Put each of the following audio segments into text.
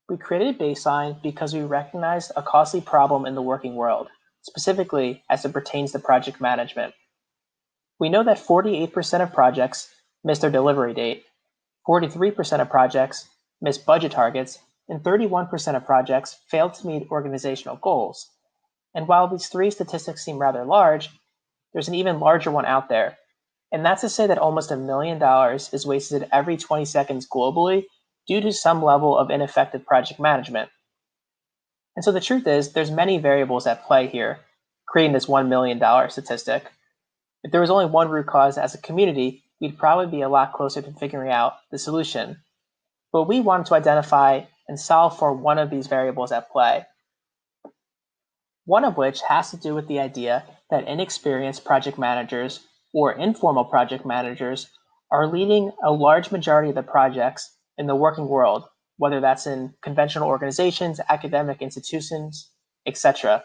We created Baseline because we recognized a costly problem in the working world, specifically as it pertains to project management. We know that 48% of projects miss their delivery date, 43% of projects miss budget targets, and 31% of projects fail to meet organizational goals. And while these three statistics seem rather large, there's an even larger one out there. And that's to say that almost $1 million is wasted every 20 seconds globally due to some level of ineffective project management. And so the truth is, there's many variables at play here, creating this $1 million statistic. If there was only one root cause as a community, we'd probably be a lot closer to figuring out the solution. But we wanted to identify and solve for one of these variables at play. One of which has to do with the idea that inexperienced project managers or informal project managers are leading a large majority of the projects in the working world, whether that's in conventional organizations, academic institutions, etc.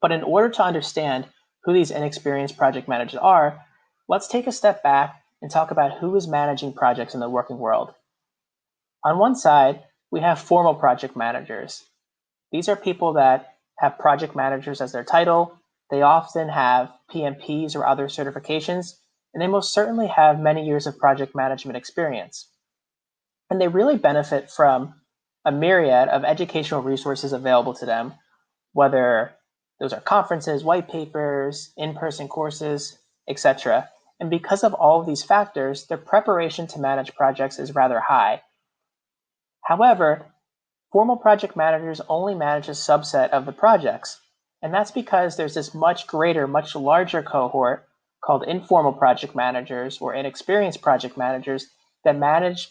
But in order to understand who these inexperienced project managers are, let's take a step back and talk about who is managing projects in the working world. On one side, we have formal project managers. These are people that have project managers as their title. They often have PMPs or other certifications, and they most certainly have many years of project management experience. And they really benefit from a myriad of educational resources available to them, whether those are conferences, white papers, in-person courses, etc. And because of all of these factors, their preparation to manage projects is rather high. However, formal project managers only manage a subset of the projects, and that's because there's this much greater, much larger cohort called informal project managers or inexperienced project managers that manage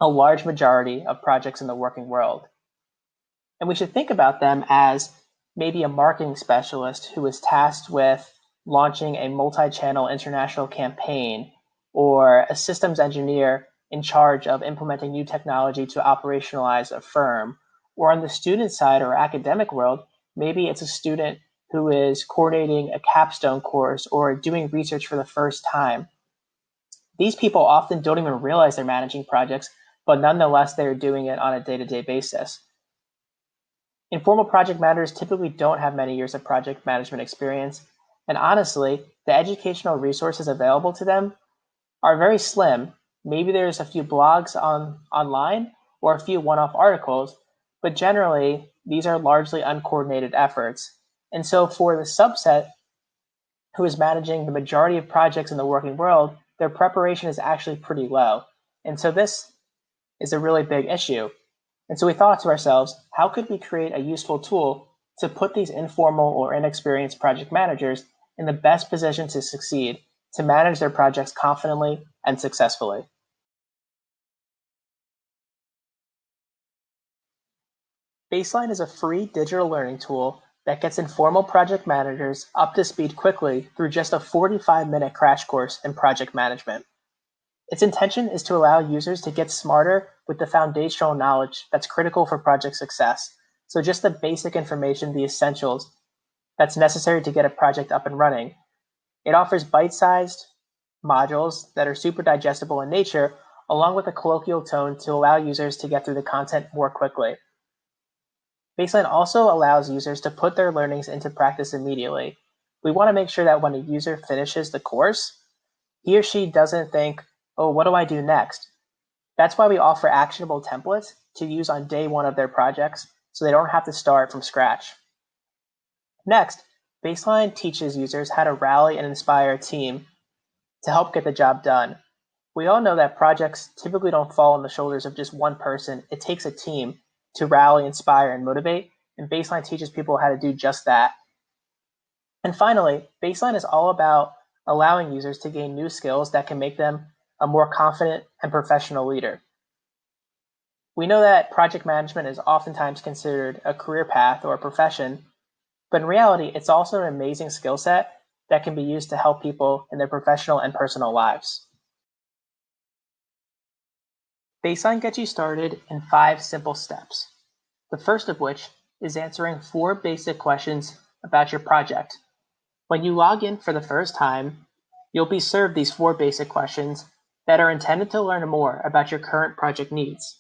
a large majority of projects in the working world. And we should think about them as maybe a marketing specialist who is tasked with launching a multi-channel international campaign, or a systems engineer in charge of implementing new technology to operationalize a firm. Or on the student side or academic world, maybe it's a student who is coordinating a capstone course or doing research for the first time. These people often don't even realize they're managing projects, but nonetheless, they're doing it on a day-to-day basis. Informal project managers typically don't have many years of project management experience, and honestly, the educational resources available to them are very slim. Maybe there's a few blogs online or a few one-off articles, but generally, these are largely uncoordinated efforts. And so for the subset who is managing the majority of projects in the working world, their preparation is actually pretty low. And so this is a really big issue. And so we thought to ourselves, how could we create a useful tool to put these informal or inexperienced project managers in the best position to succeed, to manage their projects confidently and successfully? Baseline is a free digital learning tool that gets informal project managers up to speed quickly through just a 45-minute crash course in project management. Its intention is to allow users to get smarter with the foundational knowledge that's critical for project success. So just the basic information, the essentials that's necessary to get a project up and running. It offers bite-sized modules that are super digestible in nature, along with a colloquial tone to allow users to get through the content more quickly. Baseline also allows users to put their learnings into practice immediately. We want to make sure that when a user finishes the course, he or she doesn't think, oh, what do I do next? That's why we offer actionable templates to use on day one of their projects, so they don't have to start from scratch. Next, Baseline teaches users how to rally and inspire a team to help get the job done. We all know that projects typically don't fall on the shoulders of just one person. It takes a team to rally, inspire, and motivate, and Baseline teaches people how to do just that. And finally, Baseline is all about allowing users to gain new skills that can make them a more confident and professional leader. We know that project management is oftentimes considered a career path or a profession, but in reality, it's also an amazing skill set that can be used to help people in their professional and personal lives. Baseline gets you started in 5 simple steps. The first of which is answering 4 basic questions about your project. When you log in for the first time, you'll be served these 4 basic questions that are intended to learn more about your current project needs.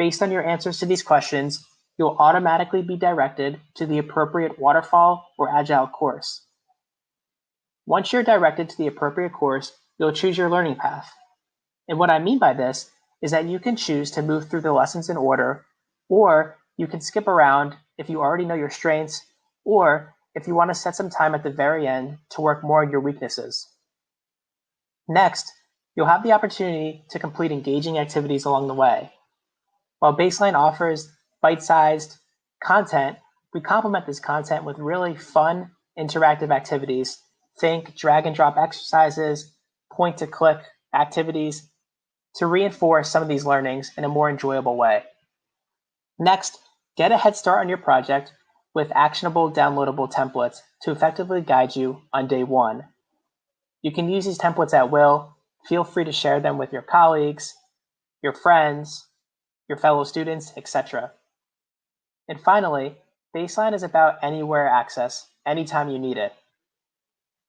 Based on your answers to these questions, you'll automatically be directed to the appropriate waterfall or agile course. Once you're directed to the appropriate course, you'll choose your learning path. And what I mean by this is that you can choose to move through the lessons in order, or you can skip around if you already know your strengths, or if you want to set some time at the very end to work more on your weaknesses. Next, you'll have the opportunity to complete engaging activities along the way. While Baseline offers bite-sized content, we complement this content with really fun, interactive activities. Think drag and drop exercises, point to click activities to reinforce some of these learnings in a more enjoyable way. Next, get a head start on your project with actionable downloadable templates to effectively guide you on day one. You can use these templates at will. Feel free to share them with your colleagues, your friends, your fellow students, etc. And finally, Baseline is about anywhere access, anytime you need it.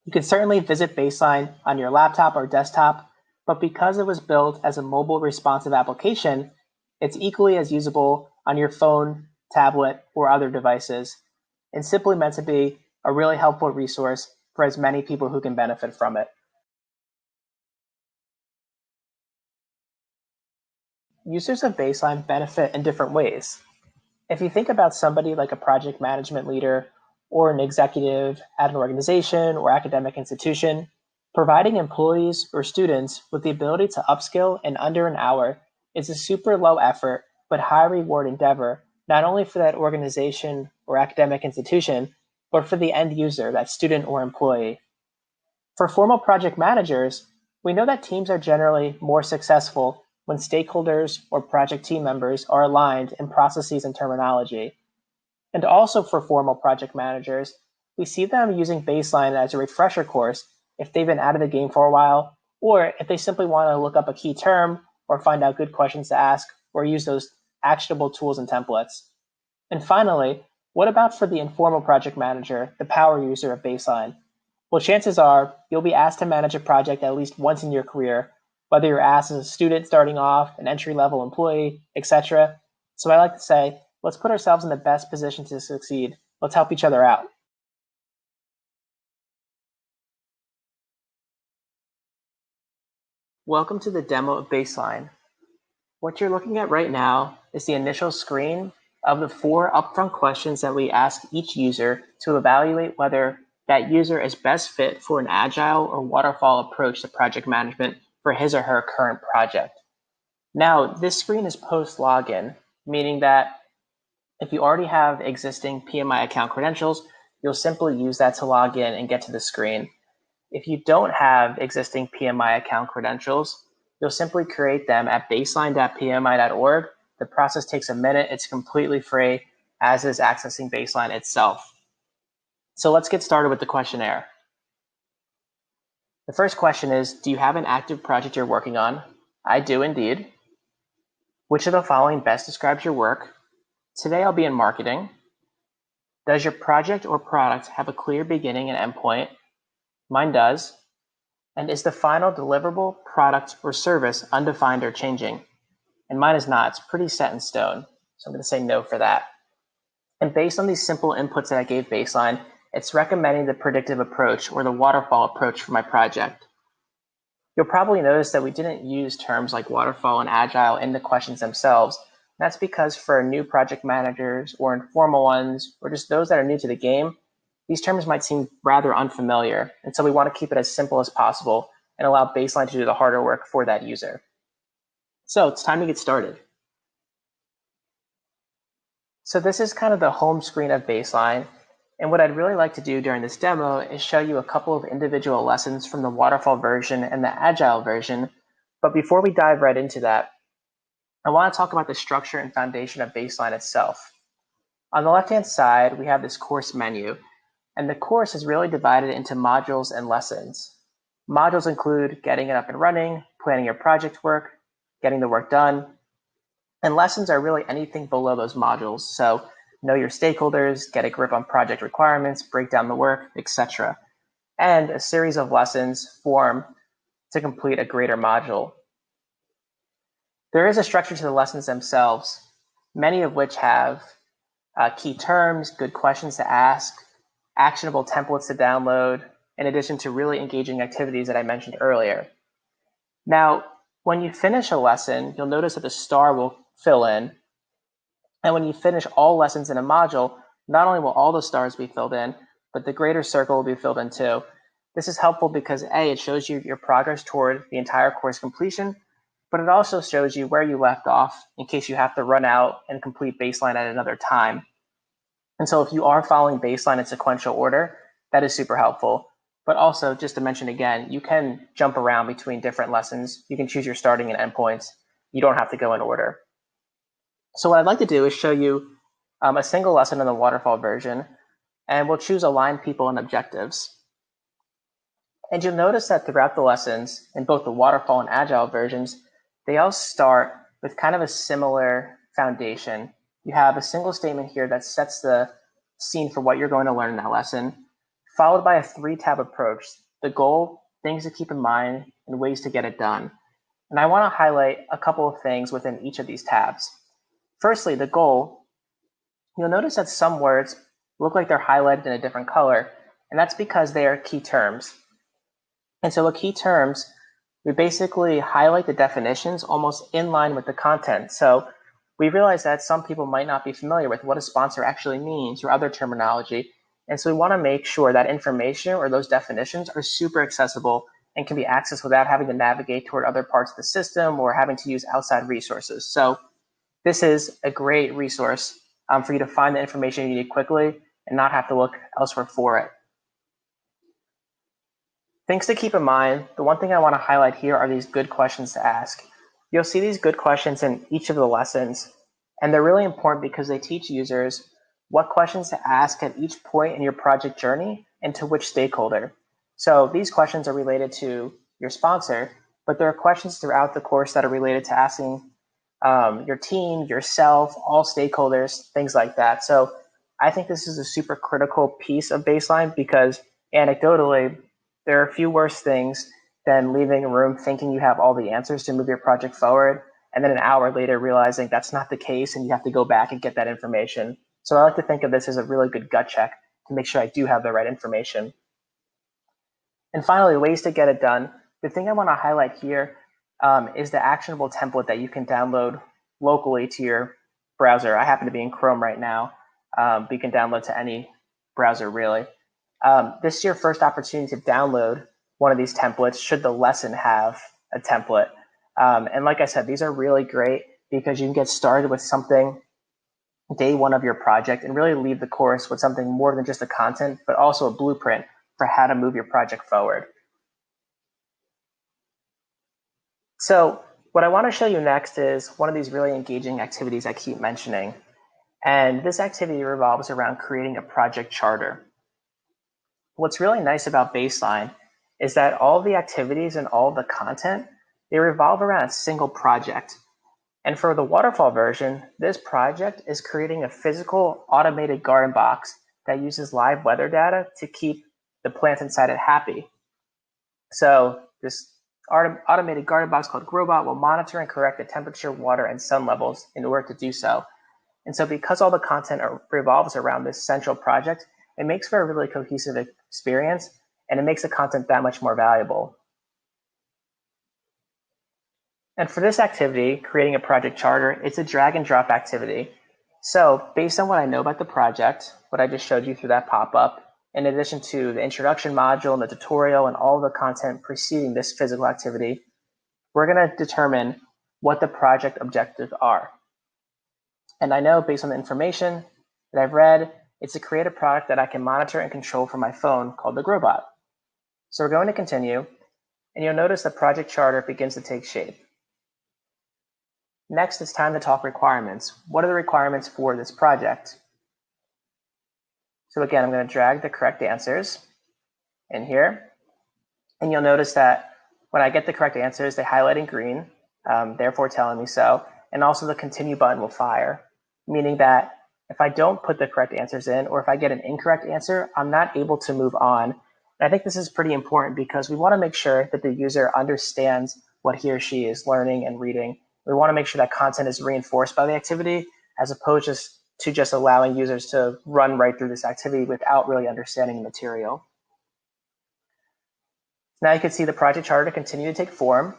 You can certainly visit Baseline on your laptop or desktop, but because it was built as a mobile responsive application, it's equally as usable on your phone, tablet, or other devices, and simply meant to be a really helpful resource for as many people who can benefit from it. Users of Baseline benefit in different ways. If you think about somebody like a project management leader or an executive at an organization or academic institution, providing employees or students with the ability to upskill in under an hour is a super low effort but high reward endeavor, not only for that organization or academic institution, but for the end user, that student or employee. For formal project managers, we know that teams are generally more successful when stakeholders or project team members are aligned in processes and terminology. And also for formal project managers, we see them using Baseline as a refresher course if they've been out of the game for a while, or if they simply want to look up a key term or find out good questions to ask or use those actionable tools and templates. And finally, what about for the informal project manager, the power user of Baseline? Well, chances are you'll be asked to manage a project at least once in your career, whether you're asked as a student starting off, an entry-level employee, etc. So I like to say, let's put ourselves in the best position to succeed. Let's help each other out. Welcome to the demo of Baseline. What you're looking at right now is the initial screen of the 4 upfront questions that we ask each user to evaluate whether that user is best fit for an agile or waterfall approach to project management for his or her current project. Now, this screen is post-login, meaning that if you already have existing PMI account credentials, you'll simply use that to log in and get to the screen. If you don't have existing PMI account credentials, you'll simply create them at baseline.pmi.org. The process takes a minute. It's completely free, as is accessing Baseline itself. So let's get started with the questionnaire. The first question is, do you have an active project you're working on? I do indeed. Which of the following best describes your work? Today I'll be in marketing. Does your project or product have a clear beginning and endpoint? Mine does. And is the final deliverable, product, or service undefined or changing? And mine is not. It's pretty set in stone. So I'm going to say no for that. And based on these simple inputs that I gave Baseline, it's recommending the predictive approach or the waterfall approach for my project. You'll probably notice that we didn't use terms like waterfall and agile in the questions themselves. That's because for new project managers or informal ones, or just those that are new to the game, these terms might seem rather unfamiliar. And so we want to keep it as simple as possible and allow Baseline to do the harder work for that user. So it's time to get started. So this is kind of the home screen of Baseline. And what I'd really like to do during this demo is show you a couple of individual lessons from the waterfall version and the agile version. But before we dive right into that, I want to talk about the structure and foundation of Baseline itself. On the left-hand side, we have this course menu, and the course is really divided into modules and lessons. Modules include getting it up and running, planning your project work, getting the work done, and lessons are really anything below those modules. So know your stakeholders, get a grip on project requirements, break down the work, etc. And a series of lessons form to complete a greater module. There is a structure to the lessons themselves. many of which have key terms, good questions to ask, actionable templates to download, in addition to really engaging activities that I mentioned earlier. Now, when you finish a lesson, you'll notice that the star will fill in. And when you finish all lessons in a module, not only will all the stars be filled in, but the greater circle will be filled in too. This is helpful because A, it shows you your progress toward the entire course completion, but it also shows you where you left off in case you have to run out and complete baseline at another time. And so if you are following baseline in sequential order, that is super helpful. But also, just to mention again, you can jump around between different lessons. You can choose your starting and end points. You don't have to go in order. So what I'd like to do is show you a single lesson in the waterfall version, and we'll choose aligned people and objectives. And you'll notice that throughout the lessons, in both the waterfall and agile versions, they all start with kind of a similar foundation. You have a single statement here that sets the scene for what you're going to learn in that lesson, followed by a 3-tab approach: the goal, things to keep in mind, and ways to get it done. And I want to highlight a couple of things within each of these tabs. Firstly, the goal. You'll notice that some words look like they're highlighted in a different color, and that's because they are key terms. And so with key terms, we basically highlight the definitions almost in line with the content. So we realize that some people might not be familiar with what a sponsor actually means or other terminology. And so we want to make sure that information or those definitions are super accessible and can be accessed without having to navigate toward other parts of the system or having to use outside resources. So this is a great resource for you to find the information you need quickly and not have to look elsewhere for it. Things to keep in mind, the one thing I want to highlight here are these good questions to ask. You'll see these good questions in each of the lessons, and they're really important because they teach users what questions to ask at each point in your project journey and to which stakeholder. So these questions are related to your sponsor, but there are questions throughout the course that are related to asking your team, yourself, all stakeholders, things like that. So I think this is a super critical piece of baseline because anecdotally, there are a few worse things than leaving a room thinking you have all the answers to move your project forward, and then an hour later realizing that's not the case and you have to go back and get that information. So I like to think of this as a really good gut check to make sure I do have the right information. And finally, ways to get it done. The thing I want to highlight here is the actionable template that you can download locally to your browser. I happen to be in Chrome right now, but you can download to any browser really. This is your first opportunity to download one of these templates should the lesson have a template. And like I said, these are really great because you can get started with something day one of your project and really leave the course with something more than just the content, but also a blueprint for how to move your project forward. So what I want to show you next is one of these really engaging activities I keep mentioning. And this activity revolves around creating a project charter. What's really nice about Baseline is that all the activities and all the content, they revolve around a single project. And for the waterfall version, this project is creating a physical automated garden box that uses live weather data to keep the plants inside it happy. So this automated garden box called Growbot will monitor and correct the temperature, water, and sun levels in order to do so. And so because all the content revolves around this central project, it makes for a really cohesive experience, and it makes the content that much more valuable. And for this activity, creating a project charter, it's a drag and drop activity. So based on what I know about the project, what I just showed you through that pop-up, in addition to the introduction module and the tutorial and all the content preceding this physical activity, we're going to determine what the project objectives are. And I know based on the information that I've read, it's to create a product that I can monitor and control from my phone called the Growbot. So we're going to continue, and you'll notice the project charter begins to take shape. Next, it's time to talk requirements. What are the requirements for this project? So again, I'm going to drag the correct answers in here. And you'll notice that when I get the correct answers, they highlight in green, therefore telling me so. And also the continue button will fire, meaning that if I don't put the correct answers in, or if I get an incorrect answer, I'm not able to move on. And I think this is pretty important because we want to make sure that the user understands what he or she is learning and reading. We want to make sure that content is reinforced by the activity as opposed to just allowing users to run right through this activity without really understanding the material. Now you can see the project charter continue to take form.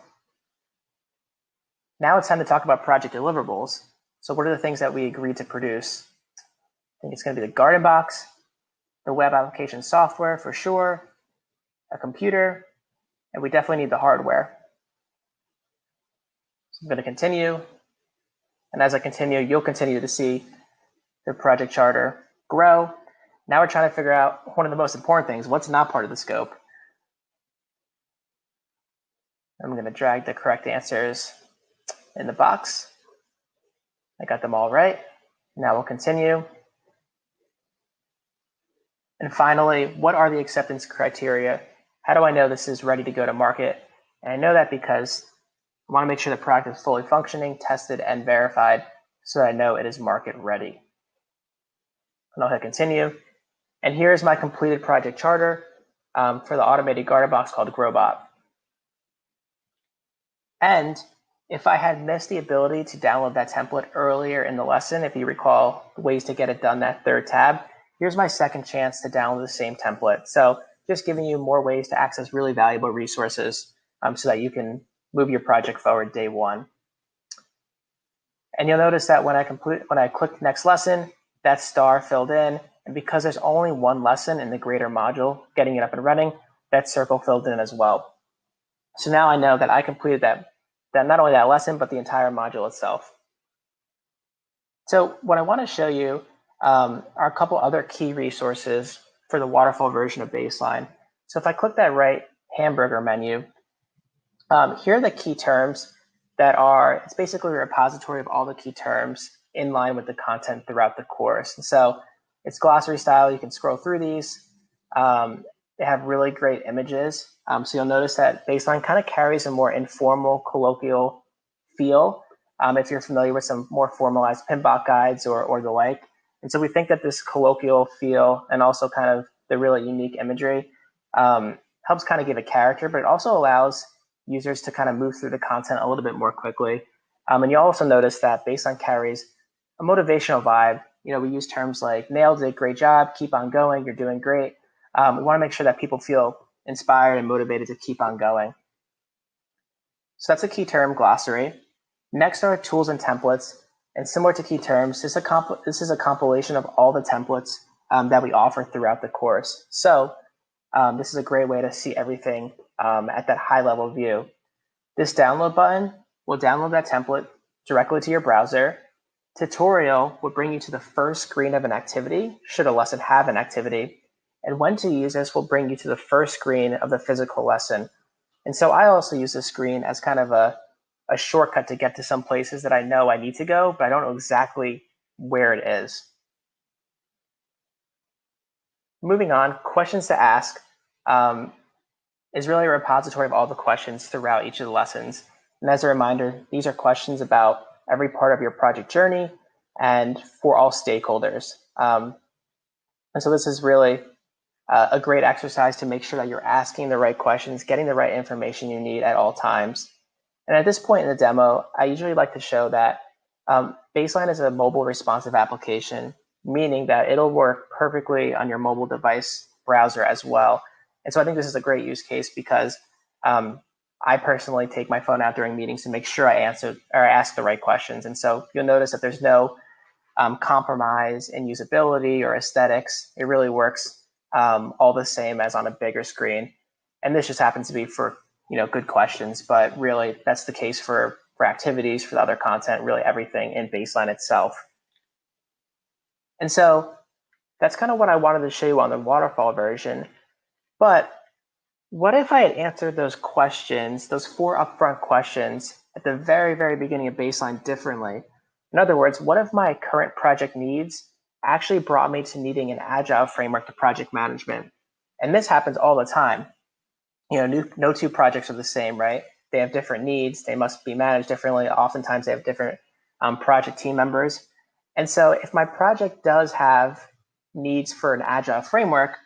Now it's time to talk about project deliverables. So what are the things that we agreed to produce? I think it's going to be the Gordan box, the web application software for sure, a computer, and we definitely need the hardware. So I'm going to continue. And as I continue, you'll continue to see the project charter grow. Now we're trying to figure out one of the most important things, what's not part of the scope. I'm going to drag the correct answers in the box. I got them all right. Now we'll continue. And finally, what are the acceptance criteria? How do I know this is ready to go to market? And I know that because I want to make sure the product is fully functioning, tested, and verified so that I know it is market ready. And I'll hit continue. And here's my completed project charter for the automated Gordan box called Growbot. And if I had missed the ability to download that template earlier in the lesson, if you recall ways to get it done, that third tab, here's my second chance to download the same template. So just giving you more ways to access really valuable resources so that you can move your project forward day one. And you'll notice that when I click next lesson, that star filled in. And because there's only one lesson in the greater module, getting it up and running, that circle filled in as well. So now I know that I completed that not only that lesson, but the entire module itself. So what I want to show you are a couple other key resources for the waterfall version of Baseline. So if I click that right hamburger menu, here are the key terms that it's basically a repository of all the key terms in line with the content throughout the course. And so it's glossary style. You can scroll through these. They have really great images. So you'll notice that Baseline kind of carries a more informal, colloquial feel if you're familiar with some more formalized PMBOK guides or the like. And so we think that this colloquial feel and also kind of the really unique imagery helps kind of give a character, but it also allows users to kind of move through the content a little bit more quickly. And you'll also notice that Baseline carries a motivational vibe. We use terms like nailed it, great job, keep on going, you're doing great. We want to make sure that people feel inspired and motivated to keep on going. So that's a key term glossary. Next are tools and templates. And similar to key terms, this is a compilation of all the templates that we offer throughout the course. So this is a great way to see everything at that high level view. This download button will download that template directly to your browser. Tutorial will bring you to the first screen of an activity, should a lesson have an activity. And when to use this will bring you to the first screen of the physical lesson. And so I also use this screen as kind of a shortcut to get to some places that I know I need to go, but I don't know exactly where it is. Moving on, questions to ask is really a repository of all the questions throughout each of the lessons. And as a reminder, these are questions about every part of your project journey and for all stakeholders. And so this is really a great exercise to make sure that you're asking the right questions, getting the right information you need at all times. And at this point in the demo, I usually like to show that Baseline is a mobile responsive application, meaning that it'll work perfectly on your mobile device browser as well. And so I think this is a great use case because I personally take my phone out during meetings to make sure I ask the right questions. And so you'll notice that there's no compromise in usability or aesthetics. It really works all the same as on a bigger screen. And this just happens to be for good questions, but really that's the case for activities, for the other content, really everything in Baseline itself. And so that's kind of what I wanted to show you on the waterfall version. But what if I had answered those questions, those 4 upfront questions at the very, very beginning of Baseline differently? In other words, what if my current project needs actually brought me to needing an agile framework to project management? And this happens all the time. No two projects are the same, right? They have different needs. They must be managed differently. Oftentimes they have different project team members. And so if my project does have needs for an agile framework,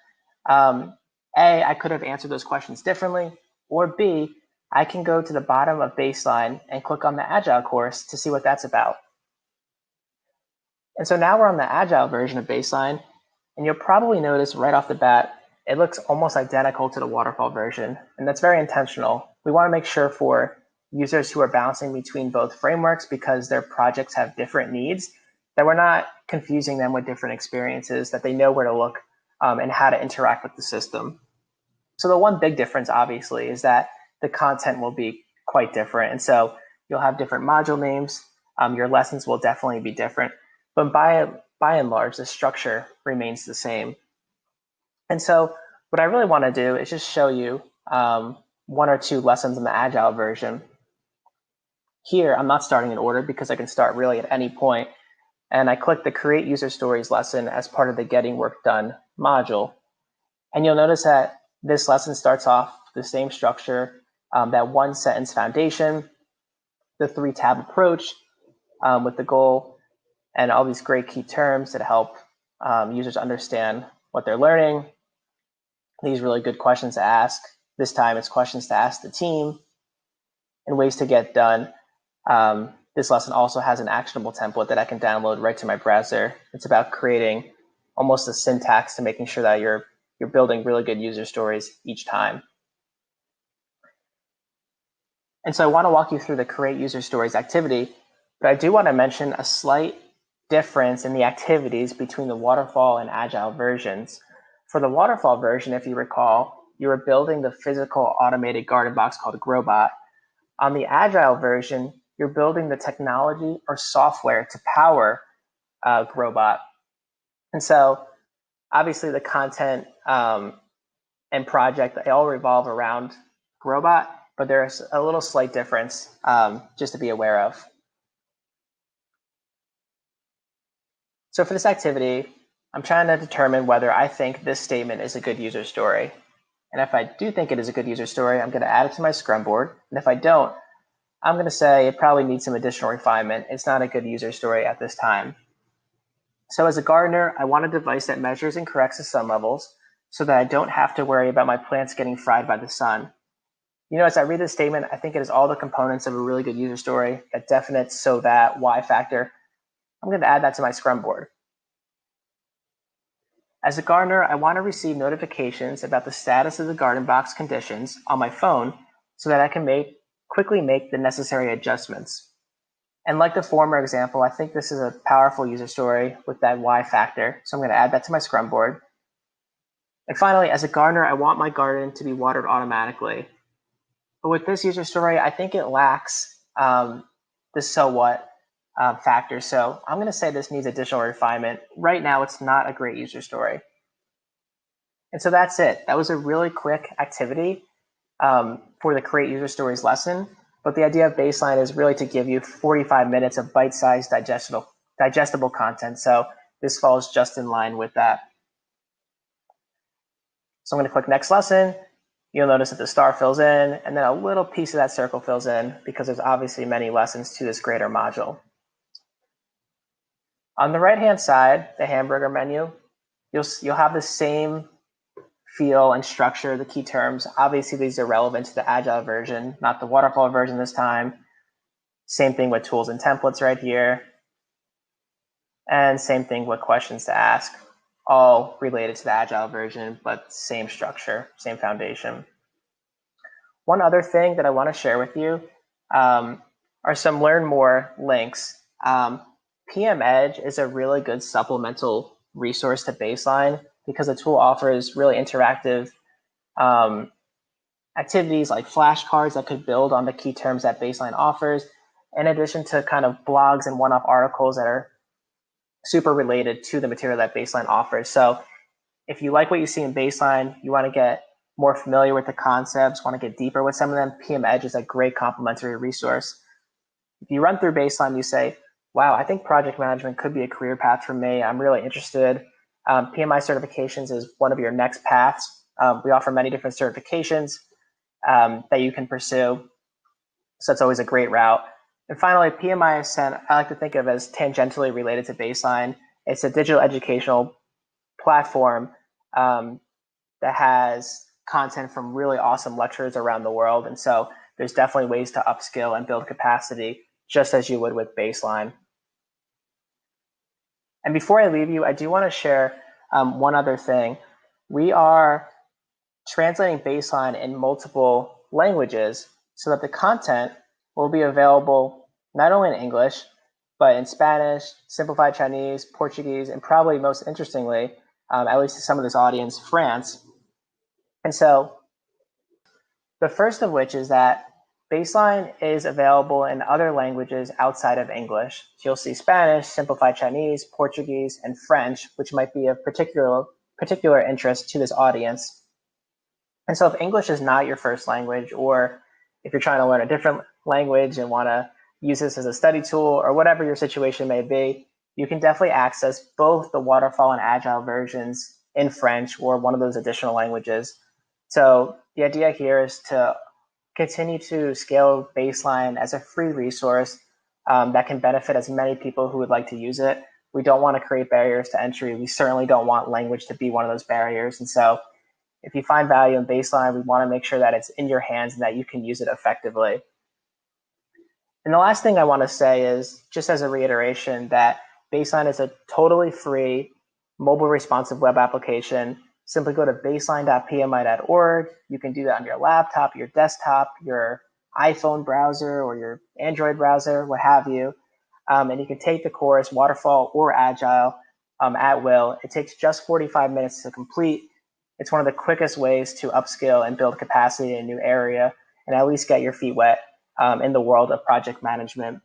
A, I could have answered those questions differently, or B, I can go to the bottom of Baseline and click on the agile course to see what that's about. And so now we're on the Agile version of baseline, and you'll probably notice right off the bat, it looks almost identical to the waterfall version, and that's very intentional. We want to make sure for users who are bouncing between both frameworks because their projects have different needs, that we're not confusing them with different experiences, that they know where to look and how to interact with the system. So the one big difference, obviously, is that the content will be quite different. And so you'll have different module names. Your lessons will definitely be different. But by and large, the structure remains the same. And so what I really want to do is just show you one or two lessons in the Agile version. Here, I'm not starting in order because I can start really at any point. And I click the Create User Stories lesson as part of the Getting Work Done module. And you'll notice that this lesson starts off the same structure, that one sentence foundation, the 3-tab approach with the goal, and all these great key terms that help users understand what they're learning. These really good questions to ask. This time it's questions to ask the team and ways to get done. This lesson also has an actionable template that I can download right to my browser. It's about creating almost a syntax to making sure that you're building really good user stories each time. And so I want to walk you through the Create User Stories activity, but I do want to mention a slight difference in the activities between the waterfall and Agile versions. For the waterfall version, if you recall, you were building the physical automated garden box called Growbot. On the Agile version, you're building the technology or software to power Growbot. And so obviously the content and project, they all revolve around Growbot, but there's a little slight difference just to be aware of. So for this activity, I'm trying to determine whether I think this statement is a good user story. And if I do think it is a good user story, I'm going to add it to my Scrum board. And if I don't, I'm going to say it probably needs some additional refinement. It's not a good user story at this time. So as a gardener, I want a device that measures and corrects the sun levels so that I don't have to worry about my plants getting fried by the sun. You know, as I read this statement, I think it is all the components of a really good user story, that definite so that why factor. I'm going to add that to my Scrum board. As a gardener, I want to receive notifications about the status of the garden box conditions on my phone so that I can quickly make the necessary adjustments. And like the former example, I think this is a powerful user story with that why factor. So I'm going to add that to my Scrum board. And finally, as a gardener, I want my garden to be watered automatically. But with this user story, I think it lacks the so what factor. So I'm going to say this needs additional refinement. Right now, it's not a great user story. And so that's it. That was a really quick activity for the Create User Stories lesson. But the idea of baseline is really to give you 45 minutes of bite-sized digestible content. So this falls just in line with that. So I'm going to click Next Lesson. You'll notice that the star fills in, and then a little piece of that circle fills in because there's obviously many lessons to this greater module. On the right-hand side, the hamburger menu, you'll have the same feel and structure, the key terms. Obviously, these are relevant to the Agile version, not the waterfall version this time. Same thing with tools and templates right here. And same thing with questions to ask, all related to the Agile version, but same structure, same foundation. One other thing that I want to share with you are some Learn More links. PM Edge is a really good supplemental resource to Baseline because the tool offers really interactive activities like flashcards that could build on the key terms that Baseline offers, in addition to kind of blogs and one-off articles that are super related to the material that Baseline offers. So if you like what you see in Baseline, you want to get more familiar with the concepts, want to get deeper with some of them, PM Edge is a great complementary resource. If you run through Baseline, you say, wow, I think project management could be a career path for me. I'm really interested. Pmi Certifications is one of your next paths. We offer many different certifications that you can pursue. So it's always a great route. And finally, PMI I like to think of as tangentially related to Baseline. It's a digital educational platform that has content from really awesome lecturers around the world. And so there's definitely ways to upskill and build capacity just as you would with Baseline. And before I leave you, I do want to share one other thing. We are translating baseline in multiple languages so that the content will be available not only in English, but in Spanish, simplified Chinese, Portuguese, and probably most interestingly, at least to some of this audience, France. And so the first of which is that baseline is available in other languages outside of English. So you'll see Spanish, simplified Chinese, Portuguese, and French, which might be of particular interest to this audience. And so if English is not your first language, or if you're trying to learn a different language and want to use this as a study tool, or whatever your situation may be, you can definitely access both the waterfall and agile versions in French or one of those additional languages. So the idea here is to continue to scale baseline as a free resource that can benefit as many people who would like to use it. We don't want to create barriers to entry. We certainly don't want language to be one of those barriers. And so if you find value in baseline, we want to make sure that it's in your hands and that you can use it effectively. And the last thing I want to say is, just as a reiteration, that baseline is a totally free mobile responsive web application. Simply go to baseline.pmi.org. You can do that on your laptop, your desktop, your iPhone browser, or your Android browser, what have you. And you can take the course, waterfall or agile, at will. It takes just 45 minutes to complete. It's one of the quickest ways to upskill and build capacity in a new area and at least get your feet wet in the world of project management.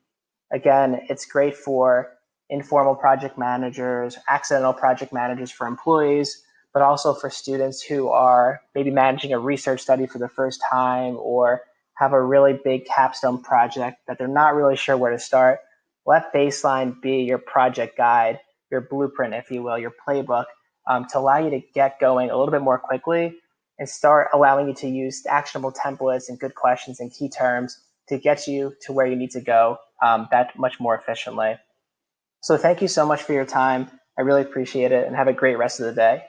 Again, it's great for informal project managers, accidental project managers for employees, but also for students who are maybe managing a research study for the first time or have a really big capstone project that they're not really sure where to start. Let baseline be your project guide, your blueprint, if you will, your playbook, to allow you to get going a little bit more quickly and start allowing you to use actionable templates and good questions and key terms to get you to where you need to go that much more efficiently. So thank you so much for your time. I really appreciate it, and have a great rest of the day.